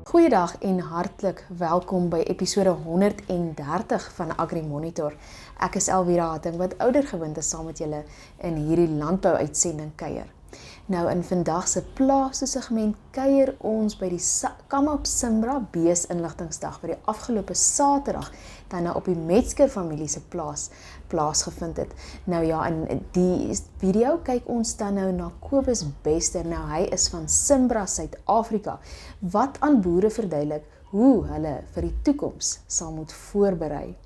Goeiedag en hartlik welkom by episode 130 van Agri Monitor. Ek is Elvira Hatting wat oudergewoonte saam met julle in hierdie landbou-uitsending kuier. Nou in vandag se plaas-segment kuier ons by die Kamab Simbra-beesinligtingsdag wat die afgelope Saterdag dan op die Metzger familie se plaasgevind het. Nou ja, in die video kyk ons dan nou na Kobus bester. Nou hy is van Simbra, Suid-Afrika, wat aan boere verduidelik hoe hulle vir die toekoms sal moet voorberei.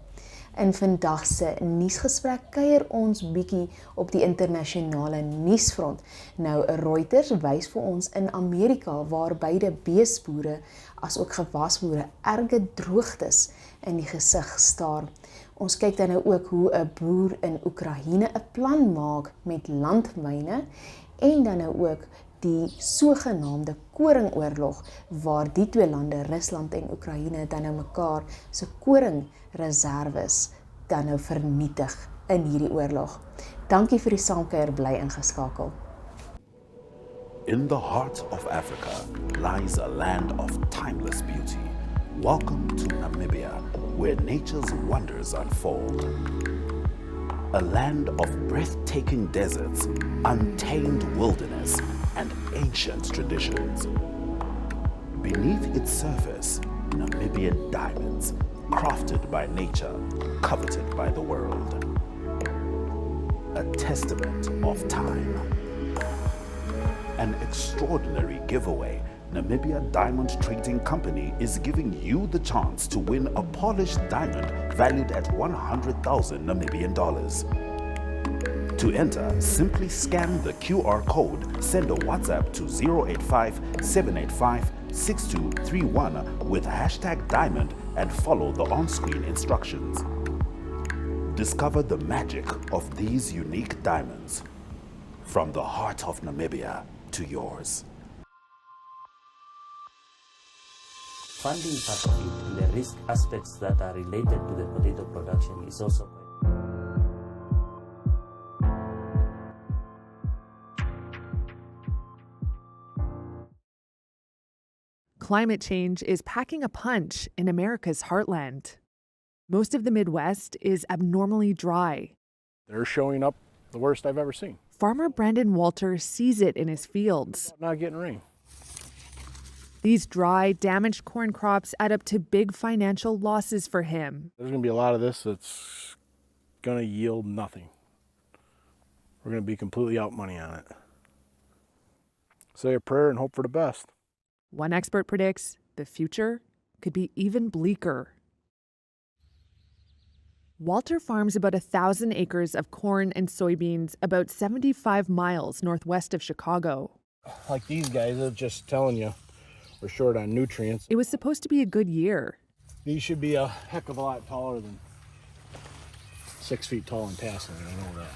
In vandag se nuusgesprek kuier ons bietjie op die internasionale nuusfront. Nou Reuters wys vir ons in Amerika waar beide beesboere as ook gewasboere erge droogtes in die gesig staar. Ons kyk dan nou ook hoe 'n boer in Oekraïne 'n plan maak met landmyne en dan nou ook die sogenaamde koringoorlog waar die twee lande, Rusland en Oekraïne, dan nou mekaar se koringreserwes dan nou vernietig in hierdie oorlog. Dankie vir die saamkuier, bly ingeskakel. In the heart of Africa lies a land of timeless beauty. Welcome to Namibia, where nature's wonders unfold. A land of breathtaking deserts, untamed wilderness, and ancient traditions. Beneath its surface, Namibian diamonds, crafted by nature, coveted by the world. A testament of time. An extraordinary giveaway. Namibia Diamond Trading Company is giving you the chance to win a polished diamond valued at 100,000 Namibian dollars. To enter, simply scan the QR code, send a WhatsApp to 085-785-6231 with #diamond and follow the on-screen instructions. Discover the magic of these unique diamonds. From the heart of Namibia to yours. Funding part of it and the risk aspects that are related to the potato production is also Climate change is packing a punch in America's heartland. Most of the Midwest is abnormally dry. They're showing up the worst I've ever seen. Farmer Brandon Walter sees it in his fields. Not getting rain. These dry, damaged corn crops add up to big financial losses for him. There's going to be a lot of this that's going to yield nothing. We're going to be completely out money on it. Say a prayer and hope for the best. One expert predicts the future could be even bleaker. Walter farms about 1,000 acres of corn and soybeans about 75 miles northwest of Chicago. Like these guys, they're just telling you we're short on nutrients. It was supposed to be a good year. These should be a heck of a lot taller than 6 feet tall and passing, I know that.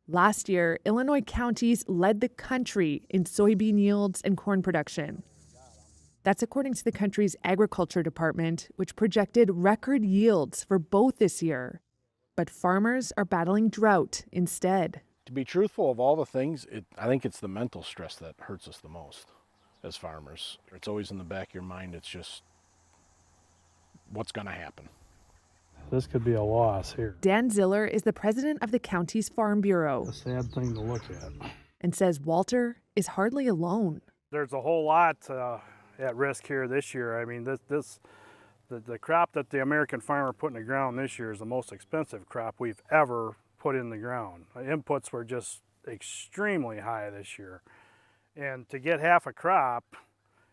Last year, Illinois counties led the country in soybean yields and corn production. That's according to the country's agriculture department, which projected record yields for both this year. But farmers are battling drought instead. To be truthful, of all the things, I think it's the mental stress that hurts us the most as farmers. It's always in the back of your mind. It's just what's going to happen. This could be a loss here. Dan Ziller is the president of the county's Farm Bureau. A sad thing to look at. And says Walter is hardly alone. There's a whole lot at risk here this year. I mean, the crop that the American farmer put in the ground this year is the most expensive crop we've ever put in the ground. Inputs were just extremely high this year. And to get half a crop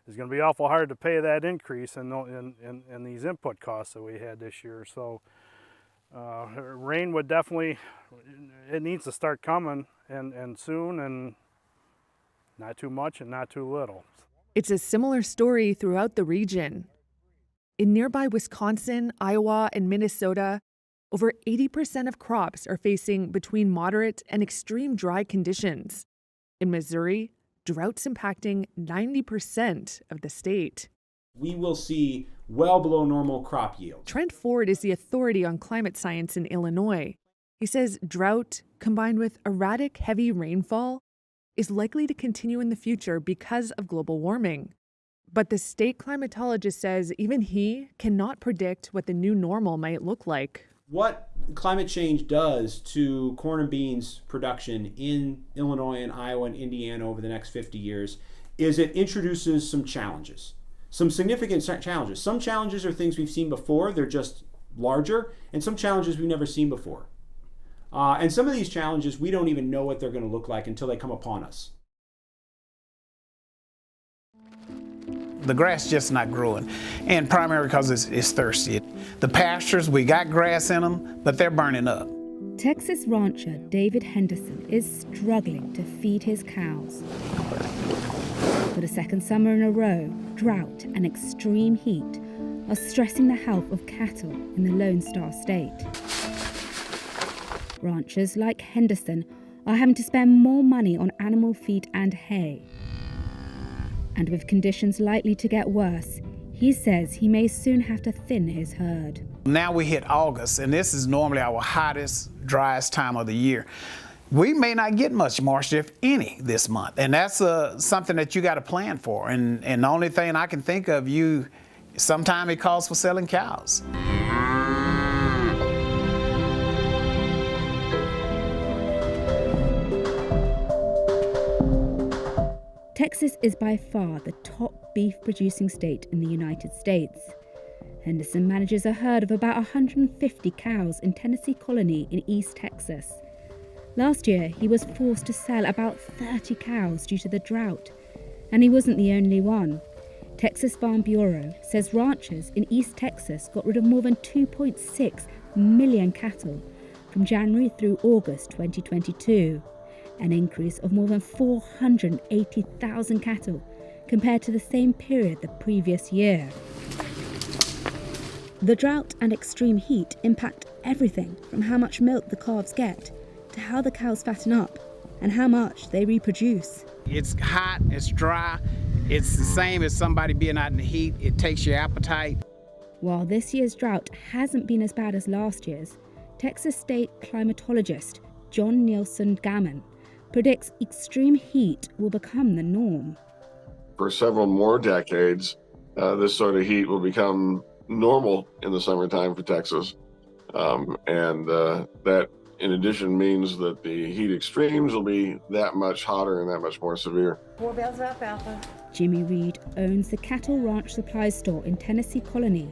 is going to be awful hard to pay that increase in these input costs that we had this year. So rain would definitely, it needs to start coming and soon, and not too much and not too little. It's a similar story throughout the region. In nearby Wisconsin, Iowa, and Minnesota, over 80% of crops are facing between moderate and extreme dry conditions. In Missouri, drought's impacting 90% of the state. We will see well below normal crop yield. Trent Ford is the authority on climate science in Illinois. He says drought, combined with erratic heavy rainfall, is likely to continue in the future because of global warming. But the state climatologist says even he cannot predict what the new normal might look like. What climate change does to corn and beans production in Illinois and Iowa and Indiana over the next 50 years is it introduces some challenges, some significant challenges. Some challenges are things we've seen before, they're just larger, and some challenges we've never seen before. And some of these challenges, we don't even know what they're going to look like until they come upon us. The grass just not growing, and primarily because it's thirsty. The pastures, we got grass in them, but they're burning up. Texas rancher David Henderson is struggling to feed his cows. For the second summer in a row, drought and extreme heat are stressing the health of cattle in the Lone Star State. Ranchers like Henderson are having to spend more money on animal feed and hay. And with conditions likely to get worse, he says he may soon have to thin his herd. Now we hit August, and this is normally our hottest, driest time of the year. We may not get much moisture, if any, this month, and that's something that you got to plan for. And the only thing I can think of, sometime it calls for selling cows. Texas is by far the top beef-producing state in the United States. Henderson manages a herd of about 150 cows in Tennessee Colony in East Texas. Last year, he was forced to sell about 30 cows due to the drought, and he wasn't the only one. Texas Farm Bureau says ranchers in East Texas got rid of more than 2.6 million cattle from January through August 2022. An increase of more than 480,000 cattle compared to the same period the previous year. The drought and extreme heat impact everything from how much milk the calves get to how the cows fatten up and how much they reproduce. It's hot, it's dry, it's the same as somebody being out in the heat. It takes your appetite. While this year's drought hasn't been as bad as last year's, Texas state climatologist John Nielsen Gammon predicts extreme heat will become the norm. For several more decades, this sort of heat will become normal in the summertime for Texas. That, in addition, means that the heat extremes will be that much hotter and that much more severe. 4 bales of alfalfa. Jimmy Reed owns the Cattle Ranch Supply Store in Tennessee Colony.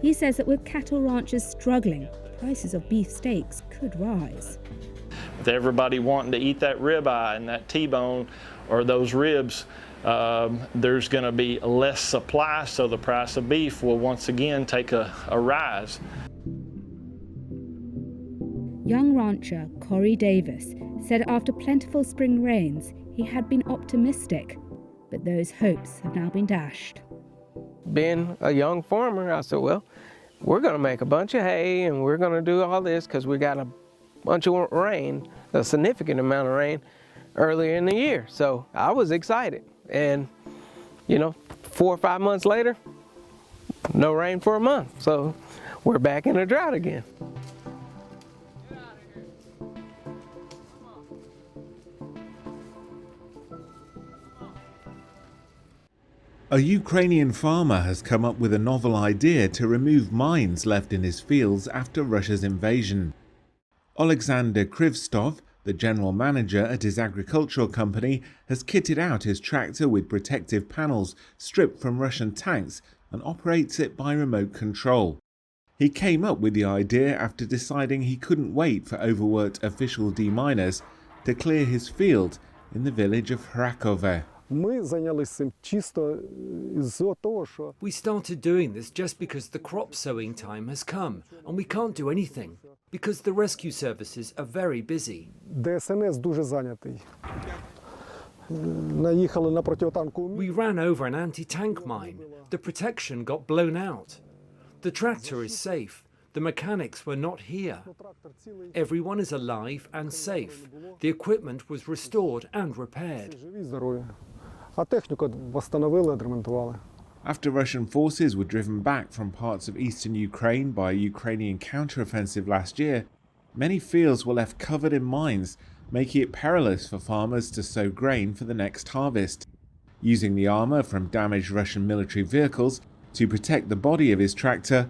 He says that with cattle ranchers struggling, prices of beef steaks could rise. With everybody wanting to eat that ribeye and that T-bone or those ribs, there's going to be less supply, so the price of beef will once again take a rise. Young rancher Corey Davis said after plentiful spring rains, he had been optimistic, but those hopes have now been dashed. Being a young farmer, I said, well, we're going to make a bunch of hay and we're going to do all this because we got a bunch of rain, a significant amount of rain earlier in the year. So I was excited. And, 4 or 5 months later, no rain for a month. So we're back in a drought again. A Ukrainian farmer has come up with a novel idea to remove mines left in his fields after Russia's invasion. Alexander Krivstov, the general manager at his agricultural company, has kitted out his tractor with protective panels stripped from Russian tanks and operates it by remote control. He came up with the idea after deciding he couldn't wait for overworked official deminers to clear his field in the village of Hrakove. We started doing this just because the crop sowing time has come and we can't do anything because the rescue services are very busy. We ran over an anti-tank mine. The protection got blown out. The tractor is safe. The mechanics were not here. Everyone is alive and safe. The equipment was restored and repaired. After Russian forces were driven back from parts of eastern Ukraine by a Ukrainian counteroffensive last year, many fields were left covered in mines, making it perilous for farmers to sow grain for the next harvest. using the armour from damaged Russian military vehicles to protect the body of his tractor.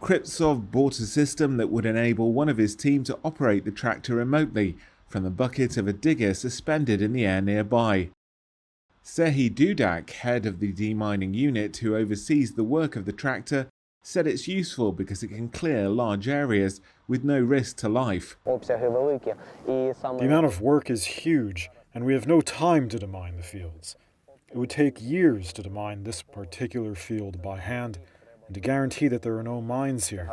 Krivtsov bought a system that would enable one of his team to operate the tractor remotely from the bucket of a digger suspended in the air nearby. Serhiy Dudak, head of the demining unit who oversees the work of the tractor, said it's useful because it can clear large areas with no risk to life. The amount of work is huge, and we have no time to demine the fields. It would take years to demine this particular field by hand and to guarantee that there are no mines here.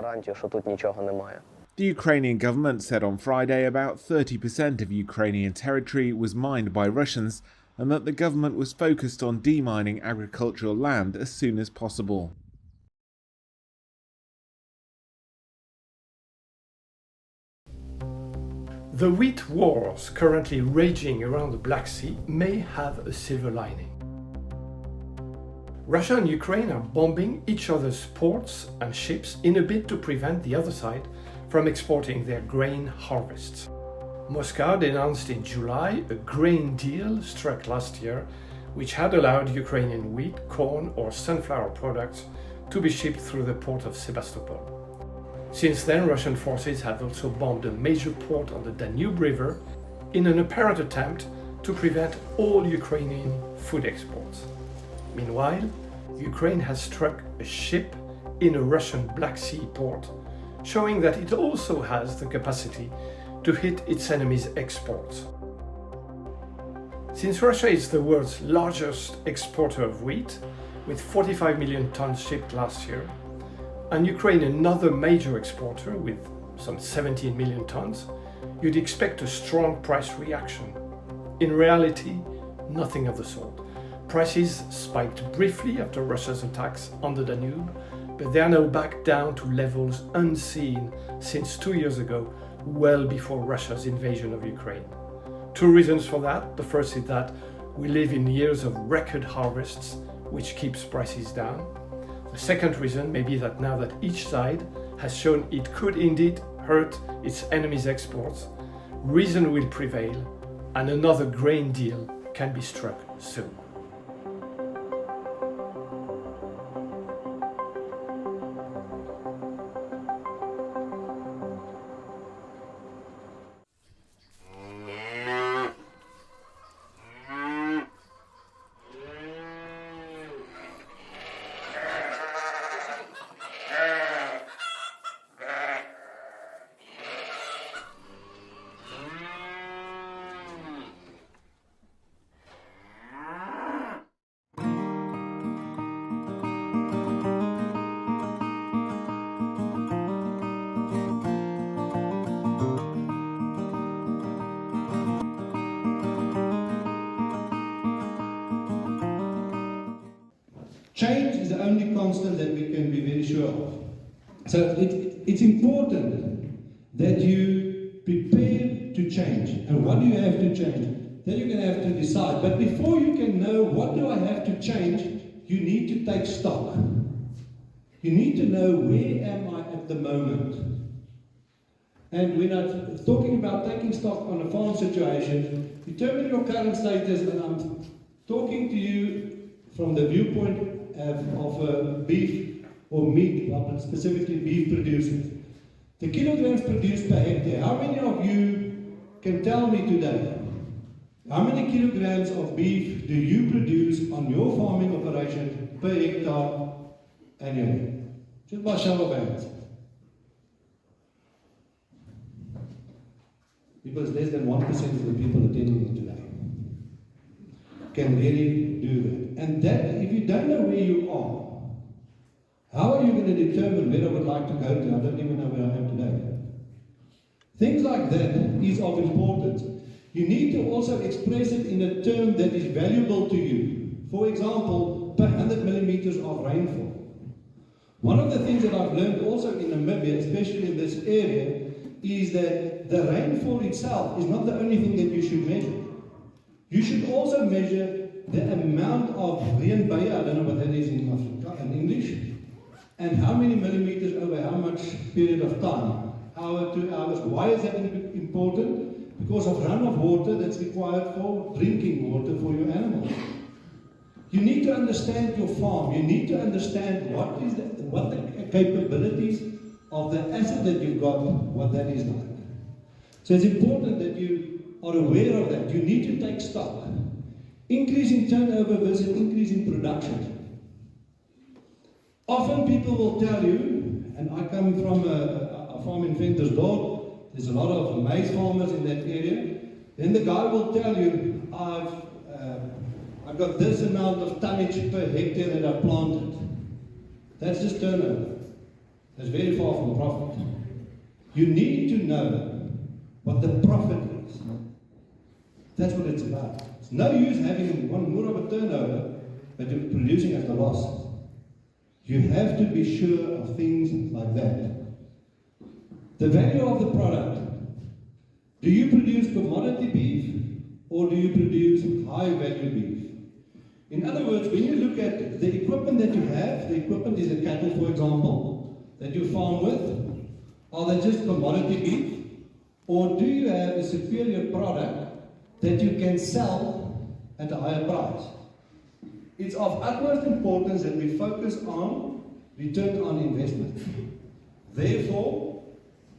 The Ukrainian government said on Friday about 30% of Ukrainian territory was mined by Russians and that the government was focused on demining agricultural land as soon as possible. The wheat wars currently raging around the Black Sea may have a silver lining. Russia and Ukraine are bombing each other's ports and ships in a bid to prevent the other side from exporting their grain harvests. Moscow denounced in July a grain deal struck last year, which had allowed Ukrainian wheat, corn or sunflower products to be shipped through the port of Sebastopol. Since then, Russian forces have also bombed a major port on the Danube River in an apparent attempt to prevent all Ukrainian food exports. Meanwhile, Ukraine has struck a ship in a Russian Black Sea port, showing that it also has the capacity to hit its enemies' exports. Since Russia is the world's largest exporter of wheat, with 45 million tons shipped last year, and Ukraine another major exporter with some 17 million tons, you'd expect a strong price reaction. In reality, nothing of the sort. Prices spiked briefly after Russia's attacks on the Danube, but they are now back down to levels unseen since 2 years ago, well before Russia's invasion of Ukraine. Two reasons for that. The first is that we live in years of record harvests, which keeps prices down. The second reason may be that now that each side has shown it could indeed hurt its enemies' exports, reason will prevail and another grain deal can be struck soon. Change is the only constant that we can be very sure of. So it's important that you prepare to change. And what do you have to change? Then you're going to have to decide. But before you can know what do I have to change, you need to take stock. You need to know where am I at the moment. And we're not talking about taking stock on a farm situation. Determine your current status, and I'm talking to you from the viewpoint of beef or meat, specifically beef producers. The kilograms produced per hectare, how many of you can tell me today, how many kilograms of beef do you produce on your farming operation per hectare annually? Just by show of hands. Because less than 1% of the people attending today can really do that. And that, if you don't know where you are, how are you going to determine where I would like to go to? I don't even know where I am today. Things like that is of importance. You need to also express it in a term that is valuable to you. For example, per 100 millimeters of rainfall. One of the things that I've learned also in Namibia, especially in this area, is that the rainfall itself is not the only thing that you should measure. You should also measure the amount of reënbuie, I don't know what that is in Africa, in English, and how many millimeters over how much period of time, hour, 2 hours. Why is that important? Because of runoff water that's required for drinking water for your animals. You need to understand your farm. You need to understand what the capabilities of the asset that you've got, what that is like. So it's important that you are aware of that. You need to take stock. Increase in turnover versus increase in production. Often people will tell you, and I come from a farm in Ventersdorp, there's a lot of maize farmers in that area, then the guy will tell you, I've got this amount of tonnage per hectare that I've planted. That's just turnover. That's very far from profit. You need to know what the profit is. That's what it's about. It's no use having one more of a turnover, but you're producing at a loss. You have to be sure of things like that. The value of the product. Do you produce commodity beef or do you produce high value beef? In other words, when you look at the equipment that you have, the equipment is a cattle, for example, that you farm with, are they just commodity beef? Or do you have a superior product that you can sell at a higher price? It's of utmost importance that we focus on return on investment. Therefore,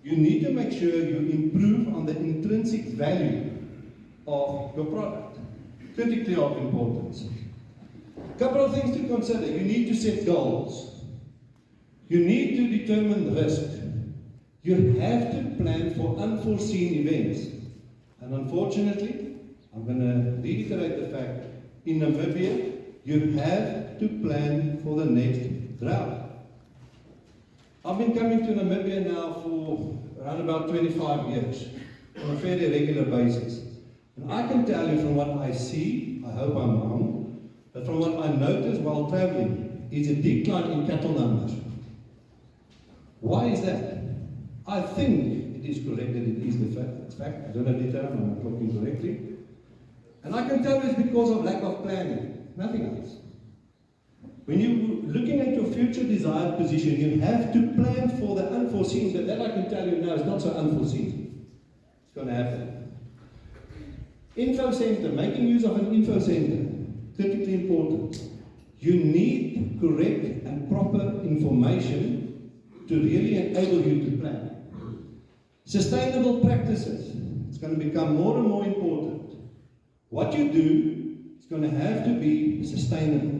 you need to make sure you improve on the intrinsic value of your product. Critically of importance. A couple of things to consider. You need to set goals. You need to determine the risk. You have to plan for unforeseen events. And unfortunately, I'm going to reiterate the fact, in Namibia, you have to plan for the next drought. I've been coming to Namibia now for around about 25 years on a fairly regular basis. And I can tell you from what I see, I hope I'm wrong, but from what I noticed while traveling, is a decline in cattle numbers. Why is that? I think it is correct that it is the fact. It's fact. I don't have the term, I'm not talking correctly. And I can tell you it's because of lack of planning, nothing else. When you're looking at your future desired position, you have to plan for the unforeseen, but that I can tell you now is not so unforeseen. It's going to happen. Info center, making use of an info center, critically important. You need correct and proper information to really enable you to plan. Sustainable practices, it's going to become more and more important. What you do is going to have to be sustainable.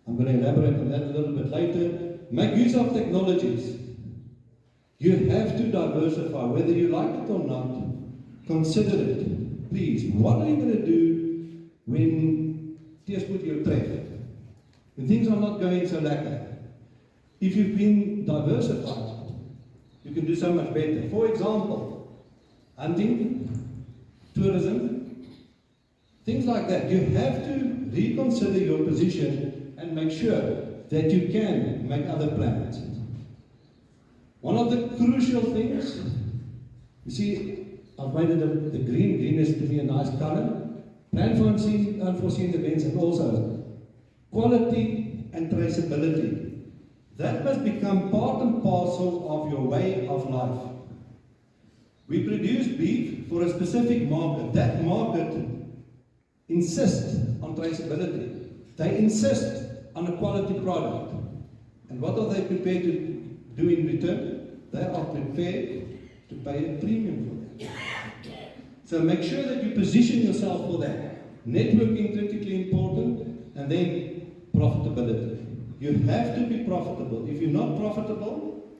I'm going to elaborate on that a little bit later. Make use of technologies. You have to diversify, whether you like it or not. Consider it. Please, what are you going to do when just with your traffic? When things are not going so lekker? If you've been diversified, you can do so much better. For example, hunting, tourism, things like that. You have to reconsider your position and make sure that you can make other plans. One of the crucial things, you see, I've made it the green. Green is to be a nice color. Plan for unforeseen events, and also quality and traceability. That must become part and parcel of your way of life. We produce beef for a specific market. That market insists on traceability. They insist on a quality product. And what are they prepared to do in return? They are prepared to pay a premium for that. So make sure that you position yourself for that. Networking, critically important, and then profitability. You have to be profitable. If you're not profitable,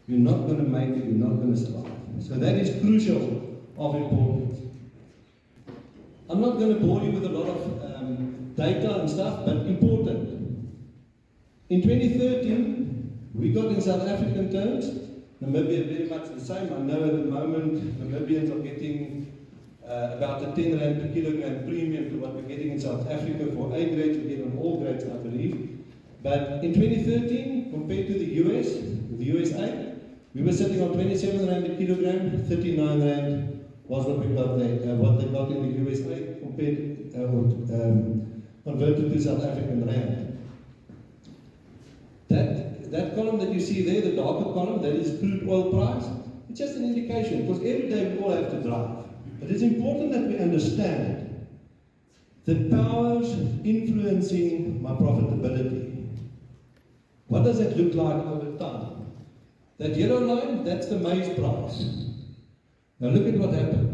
you're not going to make it, you're not going to survive. So that is crucial of importance. I'm not going to bore you with a lot of data and stuff, but important. In 2013, we got in South African terms, Namibia very much the same. I know at the moment Namibians are getting about a 10 rand per kilogram premium to what we're getting in South Africa for A grades. We get on all grades, I believe. But in 2013, compared to the US, the USA, we were sitting on 27 rand a kilogram, 39 rand was what we got there, what they got in the USA compared converted to South African rand. That column that you see there, the darker column, that is crude oil price. It's just an indication, because every day we all have to drive. But it's important that we understand the powers influencing my profitability. What does it look like over time? That yellow line, that's the maize price. Now look at what happened.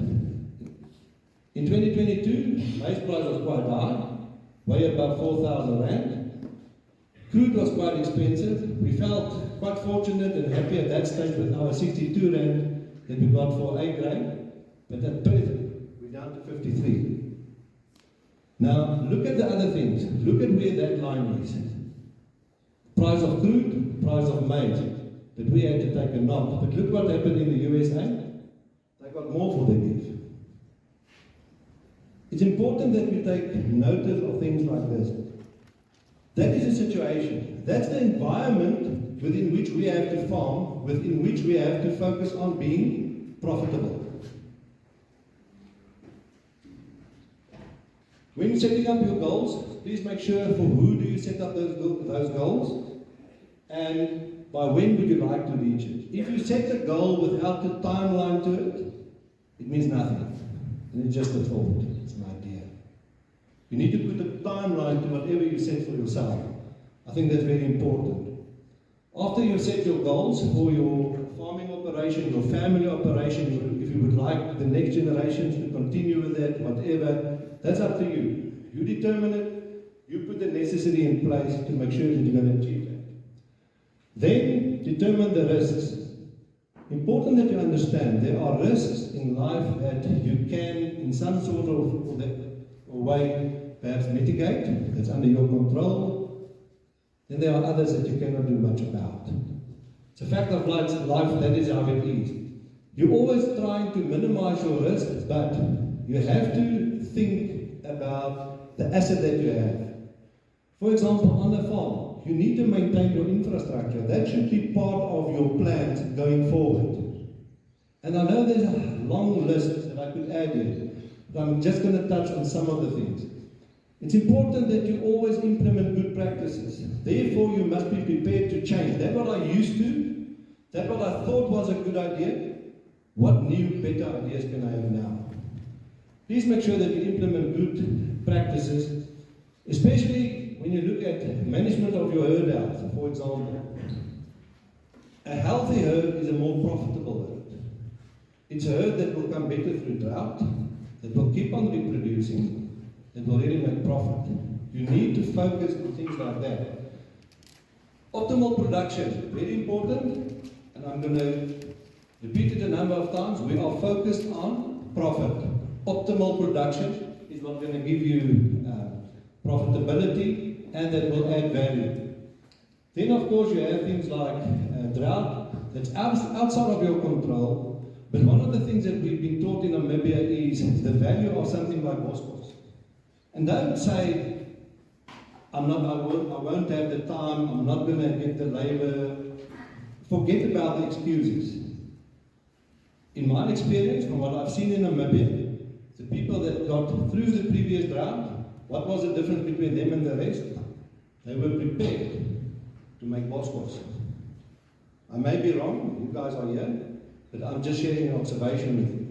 In 2022, maize price was quite high, way above 4,000 Rand. Crude was quite expensive. We felt quite fortunate and happy at that stage with our 62 Rand that we got for A grade, but at present, we're down to 53. Now, look at the other things. Look at where that line is. Price of crude, price of maize. But we had to take a knock. But look what happened in the USA. They got more for their beef. It's important that we take notice of things like this. That is a situation. That's the environment within which we have to farm, within which we have to focus on being profitable. When setting up your goals, please make sure for who do you set up those goals, and by when would you like to reach it. If you set a goal without a timeline to it, it means nothing. And it's just a thought, it's an idea. You need to put a timeline to whatever you set for yourself. I think that's very important. After you've set your goals for your farming operation, your family operation, if you would like the next generations to continue with that, whatever, that's up to you. You determine it, you put the necessary in place to make sure that you're going to achieve that. Then, determine the risks. Important that you understand, there are risks in life that you can, in some sort of way, perhaps mitigate, that's under your control. Then there are others that you cannot do much about. It's a fact of life, that is how it is. You're always trying to minimize your risks, but you have to think about the asset that you have. For example, on the farm, you need to maintain your infrastructure. That should be part of your plans going forward. And I know there's a long list that I could add here, but I'm just going to touch on some of the things. It's important that you always implement good practices. Therefore, you must be prepared to change. That's what I used to. That's what I thought was a good idea. What new, better ideas can I have now? Please make sure that you implement good practices, especially when you look at management of your herd health, for example. A healthy herd is a more profitable herd. It's a herd that will come better through drought, that will keep on reproducing, that will really make profit. You need to focus on things like that. Optimal production, very important, and I'm going to repeat it a number of times. We are focused on profit. Optimal production is what's going to give you profitability, and that will add value. Then, of course, you have things like drought that's outside of your control. But one of the things that we've been taught in Namibia is the value of something like boskos. And don't say, I won't have the time, I'm not going to get the labor. Forget about the excuses. In my experience, from what I've seen in Namibia, the people that got through the previous drought, what was the difference between them and the rest? They were prepared to make boskos. I may be wrong, you guys are here, but I'm just sharing an observation with you.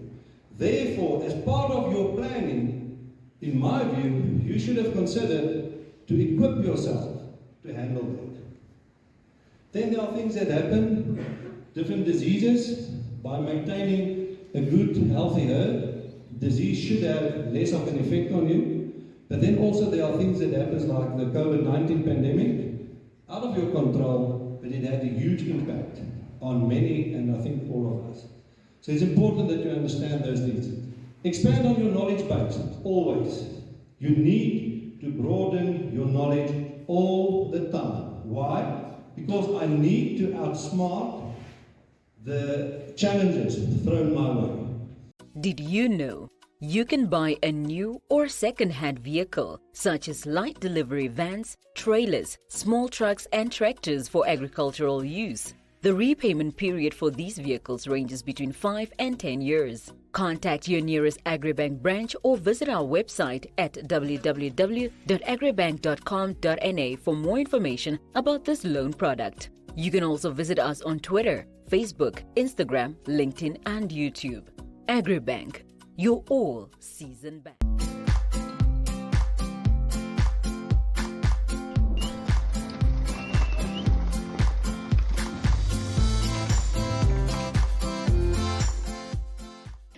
Therefore, as part of your planning, in my view, you should have considered to equip yourself to handle that. Then there are things that happen, different diseases. By maintaining a good, healthy herd, disease should have less of an effect on you. But then also there are things that happen like the COVID-19 pandemic, out of your control, but it had a huge impact on many, and I think all of us. So it's important that you understand those things. Expand on your knowledge base, always. You need to broaden your knowledge all the time. Why? Because I need to outsmart the challenges thrown my way. Did you know you can buy a new or second-hand vehicle, such as light delivery vans, trailers, small trucks and tractors for agricultural use? The repayment period for these vehicles ranges between 5 and 10 years. Contact your nearest AgriBank branch or visit our website at www.agribank.com.na for more information about this loan product. You can also visit us on Twitter, Facebook, Instagram, LinkedIn and YouTube. AgriBank, your all-season bank.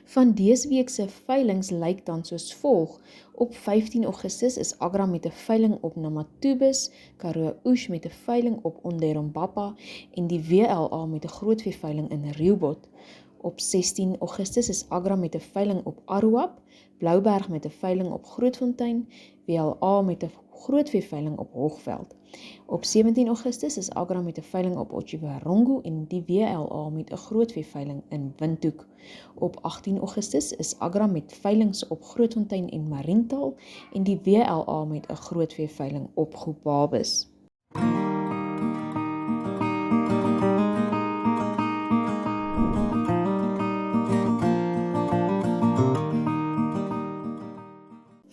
Van dese week se veilings lyk dan soos volg. Op 15 Augustus is Agra met 'n veiling op Namatubis, Karoo Oes met 'n veiling op Onderombapa en die WLA met 'n grootvee-veiling in Rielbot. Op 16 Augustus is Agra met 'n veiling op Aruap, Blouberg met 'n veiling op Grootfontein, WLA met 'n grootvee-veiling op Hoogveld. Op 17 Augustus is Agra met 'n veiling op Otjiwarongo en die WLA met 'n grootvee-veiling in Windhoek. Op 18 Augustus is Agra met veilings op Grootfontein en Mariental en die WLA met 'n grootvee-veiling op Gobabis.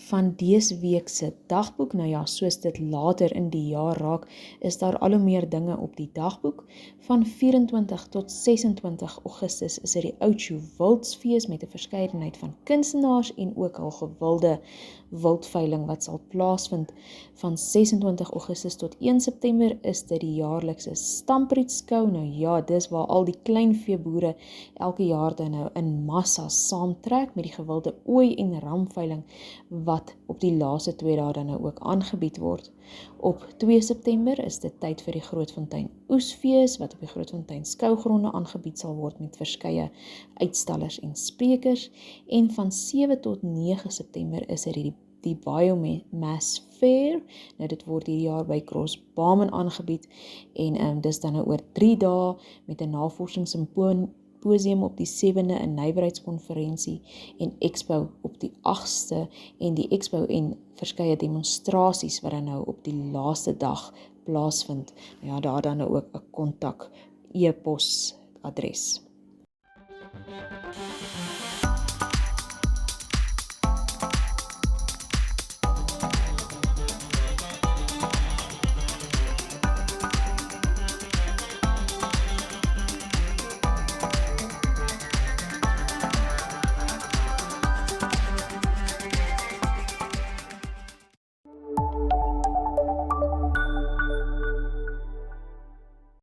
Van dese week se dagboek, nou ja, soos dit later in die jaar raak, is daar al hoe meer dinge op die dagboek. Van 24 tot 26 Augustus is die Oudtshoe Wildsfees met 'n verskeidenheid van kunstenaars en ook al gewilde wildveiling wat sal plaasvind. Van 26 Augustus tot 1 September is dit die jaarlikse stamprietskou. Nou ja, dis waar al die kleinveeboere elke jaar dan nou in massa saamtrek met die gewilde ooi en ramveiling wat op die laaste 2 dae dan nou ook aangebied word. Op 2 September is dit tyd vir die Grootfontein Oesfees wat op die Grootfontein skougronde aangebied sal word met verskeie uitstallers en sprekers. En van 7 tot 9 September is dit die Biomass Fair. Nou dit word hierdie jaar by Crossbamen aangebied en dis dan nou oor 3 dae met 'n navorsingssymposium op die 7de, 'n nywerheidskonferensie en expo op die 8ste en die expo en verskeie demonstrasies wat dan nou op die laaste dag plaasvind. Ja, daar dan nou ook 'n kontak e-pos adres.